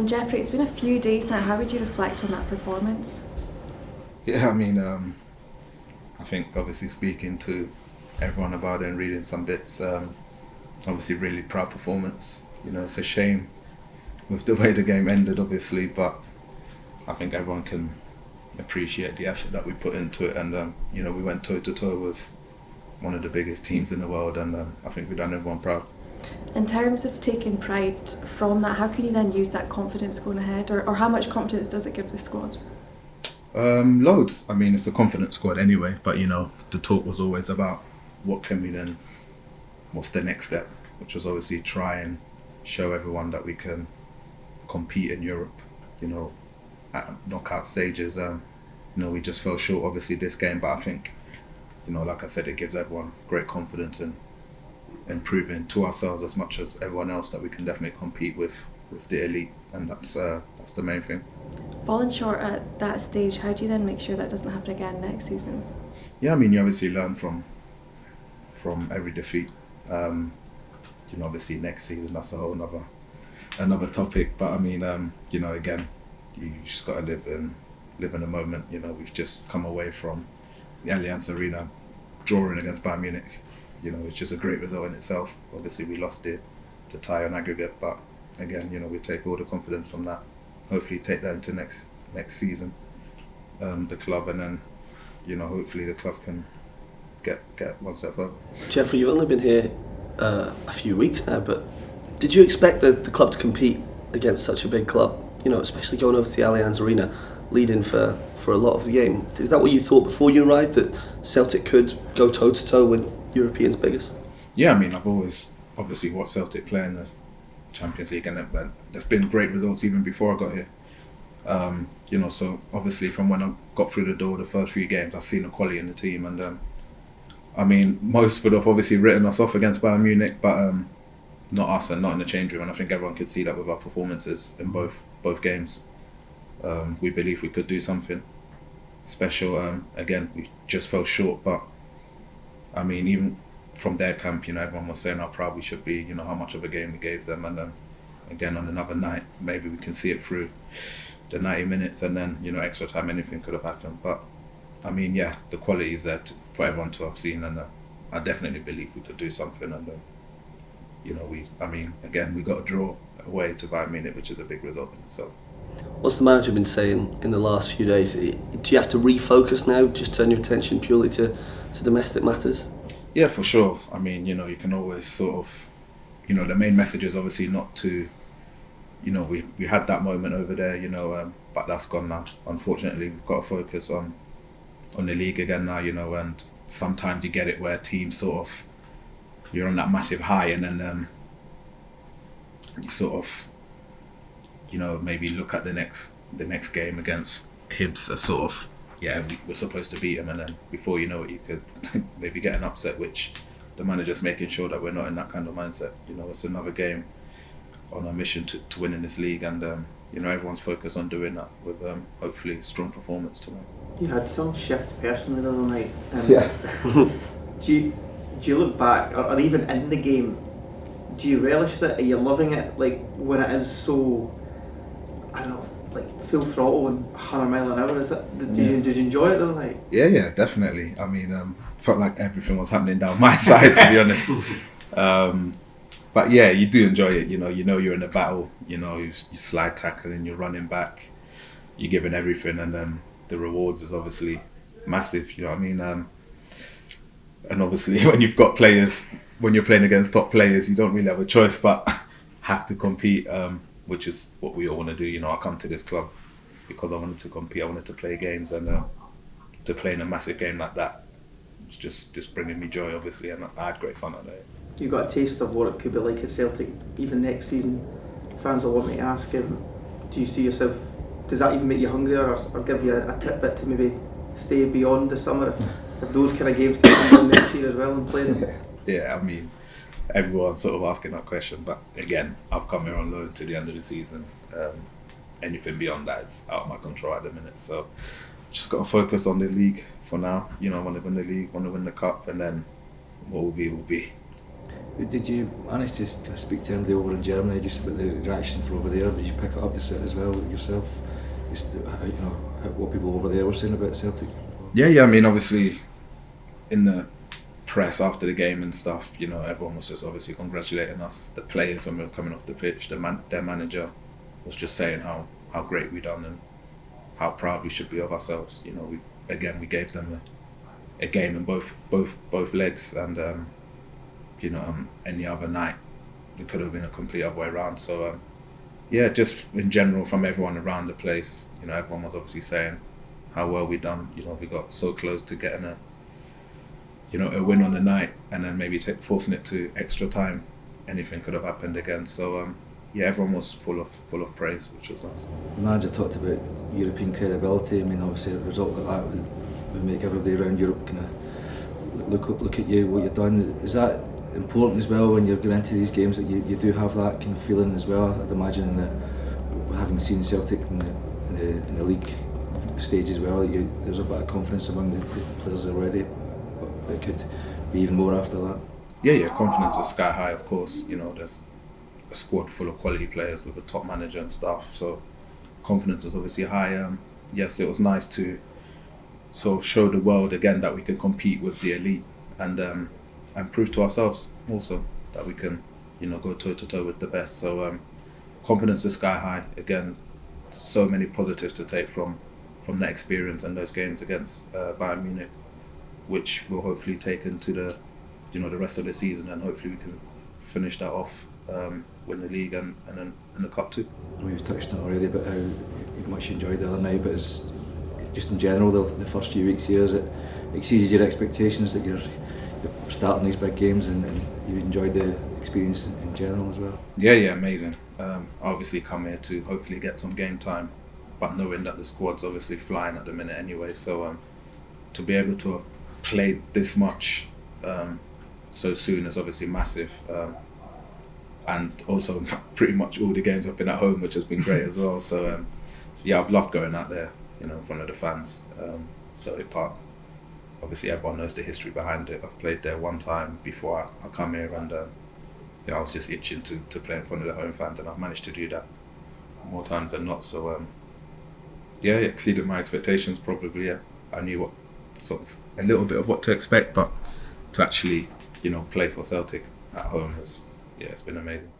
Jeffrey, it's been a few days now. How would you reflect on that performance? Yeah, I mean, I think obviously speaking to everyone about it and reading some bits, obviously really proud performance. You know, it's a shame with the way the game ended, obviously, but I think everyone can appreciate the effort that we put into it, and you know, we went toe to toe with one of the biggest teams in the world, and I think we've done everyone proud. In terms of taking pride from that, how can you then use that confidence going ahead, or how much confidence does it give the squad? Loads. I mean, it's a confident squad anyway, but you know, the talk was always about what can we then, what's the next step, which was obviously try and show everyone that we can compete in Europe, you know, at knockout stages. You know, we just fell short obviously this game, but I think, you know, like I said, it gives everyone great confidence in proving to ourselves as much as everyone else that we can definitely compete with the elite, and that's the main thing. Falling short at that stage, how do you then make sure that doesn't happen again next season? Yeah, I mean, you obviously learn from every defeat. You know, obviously next season that's a whole another topic. But I mean, you know, again, you just got to live in the moment. You know, we've just come away from the Allianz Arena, drawing against Bayern Munich. You know, which is a great result in itself. Obviously, we lost the tie on aggregate, but again, you know, we take all the confidence from that. Hopefully, take that into next season, the club, and then, you know, hopefully the club can get one step further. Jeffrey, you've only been here a few weeks now, but did you expect the club to compete against such a big club? You know, especially going over to the Allianz Arena, leading for a lot of the game. Is that what you thought before you arrived, that Celtic could go toe to toe with Europeans' biggest? Yeah, I mean, I've always obviously watched Celtic play in the Champions League, and there's been great results even before I got here. You know, so obviously from when I got through the door, the first few games, I've seen the quality in the team, and I mean, most would have obviously written us off against Bayern Munich, but not us and not in the change room, and I think everyone could see that with our performances in both games. We believe we could do something special. Again, we just fell short, but I mean, even from their camp, you know, everyone was saying how proud we should be, you know, how much of a game we gave them, and then again on another night, maybe we can see it through the 90 minutes, and then, you know, extra time, anything could have happened. But I mean, yeah, the quality is there for everyone to have seen, and I definitely believe we could do something, and you know, I mean, again, we got a draw away to Bayern Munich, which is a big result in itself. What's the manager been saying in the last few days? Do you have to refocus now, just turn your attention purely to domestic matters? Yeah, for sure. I mean, you know, you can always sort of, you know, the main message is obviously not to, you know, we had that moment over there, you know, but that's gone now. Unfortunately, we've got to focus on the league again now, you know, and sometimes you get it where teams sort of, you're on that massive high, and then you sort of, you know, maybe look at the next game against Hibs as sort of, yeah, we're supposed to beat them, and then before you know it, you could maybe get an upset, which the manager's making sure that we're not in that kind of mindset. You know, it's another game on our mission to win in this league, and you know, everyone's focused on doing that with hopefully strong performance tonight. You had some shift personally the other night. Yeah. Do you look back, or even in the game, do you relish that? Are you loving it, like when it is so, I don't know, like full throttle and 100 mile an hour? Is that did you enjoy it the other night? Yeah, definitely. I mean, felt like everything was happening down my side, to be honest. But yeah, you do enjoy it. You know you're in a battle. You know, you slide tackling, you're running back, you're giving everything, and then the rewards is obviously massive. You know what I mean? And obviously, when you've got players, when you're playing against top players, you don't really have a choice but have to compete, which is what we all want to do. You know, I come to this club because I wanted to compete. I wanted to play games, and to play in a massive game like that was just bringing me joy, obviously, and I had great fun at it. You got a taste of what it could be like at Celtic, even next season. Fans will want me to ask him, do you see yourself, does that even make you hungrier, or give you a tidbit to maybe stay beyond the summer if those kind of games come on next year as well and play them? Yeah, I mean, everyone's sort of asking that question, but again, I've come here on loan to the end of the season. Anything beyond that is out of my control at the minute, so just got to focus on the league for now. You know, I want to win the league, want to win the cup, and then what will be will be. Did you manage to speak to anybody over in Germany just about the reaction from over there? Did you pick it up as well yourself? Just what people over there were saying about Celtic? Yeah. I mean, obviously, in the press after the game and stuff, everyone was just obviously congratulating us. The players, when we were coming off the pitch, their manager was just saying how great we done and how proud we should be of ourselves. We gave them a game in both legs, and any other night it could have been a complete other way around. So just in general from everyone around the place, everyone was obviously saying how well we done. We got so close to getting a win on the night, and then maybe forcing it to extra time. Anything could have happened again. So everyone was full of praise, which was nice. The manager talked about European credibility. I mean, obviously a result like that would make everybody around Europe kind of look at you, what you've done. Is that important as well when you're going into these games, that you do have that kind of feeling as well? I'd imagine having seen Celtic in the league stage as well, there's a bit of confidence among the players already, but it could be even more after that. Yeah, confidence is sky high, of course. There's a squad full of quality players with a top manager and stuff, so confidence is obviously high. Yes, it was nice to sort of show the world again that we can compete with the elite, and prove to ourselves also that we can, go toe to toe with the best. So confidence is sky high. Again, so many positives to take from that experience and those games against Bayern Munich, which we'll hopefully take into the rest of the season, and hopefully we can finish that off, win the league and then in the cup too. We've touched on it already about how much you enjoyed the other night, but just in general, the first few weeks here, has it exceeded your expectations that you're starting these big games, and you enjoyed the experience in general as well? Yeah, amazing. Obviously come here to hopefully get some game time, but knowing that the squad's obviously flying at the minute anyway, so to be able to have played this much so soon is obviously massive, and also pretty much all the games have been at home, which has been great as well. So I've loved going out there, in front of the fans. Celtic Park, obviously everyone knows the history behind it. I've played there one time before I come here, and I was just itching to play in front of the home fans, and I've managed to do that more times than not. So it exceeded my expectations probably. Yeah, I knew what sort of a little bit of what to expect, but to actually play for Celtic at home it's been amazing.